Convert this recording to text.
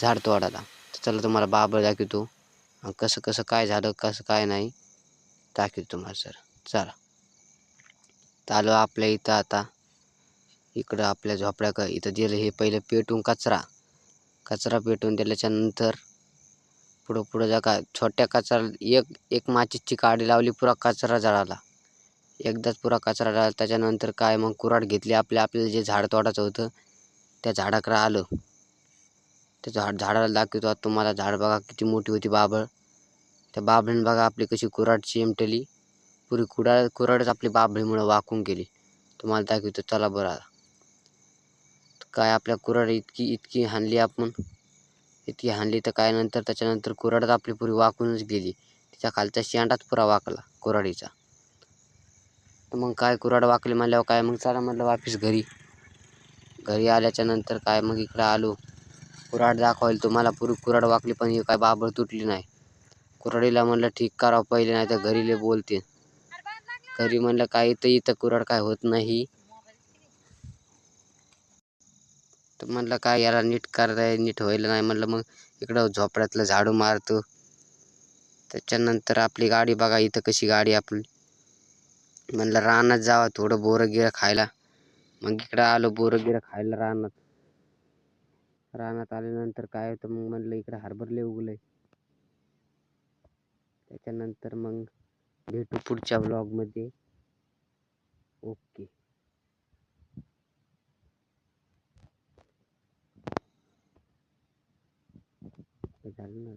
झाड तोडायला. तर चला तुम्हाला बाबळ दाखवतो आणि कसं कसं काय झालं, कसं काय नाही दाखवतो तुम्हाला सर. चला. तर आलो आपल्या इथं आता. इकडं आपल्या झोपड्या इथं दिलं हे पहिलं पेटून कचरा पेटून दिल्याच्यानंतर पुढं जा का छोट्या कचरा एक माचीसची काडी लावली, पुरा कचरा जळाला. एकदाच पुरा कचरा जळाला. त्याच्यानंतर काय मग कुऱ्हाड घेतली आपल्याला जे झाड तोडायचं होतं त्या झाडाकडं आलं. त्या झाडाला दाखवतो आता तुम्हाला. झाड बघा किती मोठी होती बाबळ. त्या बाबळीने बघा आपली कशी कुऱ्हाड चिमटली. पुरी कुऱ्हाडच आपली बाबळीमुळं वाकून गेली. तुम्हाला दाखवतो चला बरं. काय आपल्या कुऱ्हाड इतकी हाणली आपण, इतकी हाणली तर काय नंतर त्याच्यानंतर कुऱ्हाडच आपली पुरी वाकूनच गेली. तिच्या खालचा शेंडाच पुरा वाकला कुऱ्हाडीचा. तर मग काय कुऱ्हाड वाकली म्हणल्यावर काय मग चला म्हटलं वापिस घरी आल्याच्या नंतर काय मग इकडं आलो. कुऱ्हाड दाखवायला तुम्हाला पुरी कुऱ्हाड वाकली, पण ही काय बाबळ तुटली नाही. कुऱ्हाडीला म्हणलं ठीक करावं पहिले, नाही तर घरी लय बोलते. घरी म्हणलं काय इथं कुऱ्हाड काय होत नाही. तर म्हणलं काय याला नीट करायला नीट व्हायला नाही. म्हणलं मग इकडं झोपड्यातलं झाडू मारतो. त्याच्यानंतर आपली गाडी बघा इथं कशी गाडी आपली. म्हणलं रानात जावं थोडं बोरं गिरं खायला. मग इकडं आलो बोरं गिरं खायला रानात आल्यानंतर काय होतं मग म्हणलं इकडं हरभरले उगलंय. त्याच्यानंतर मग भेटू पुढच्या ब्लॉगमध्ये. ओके. झालं ना.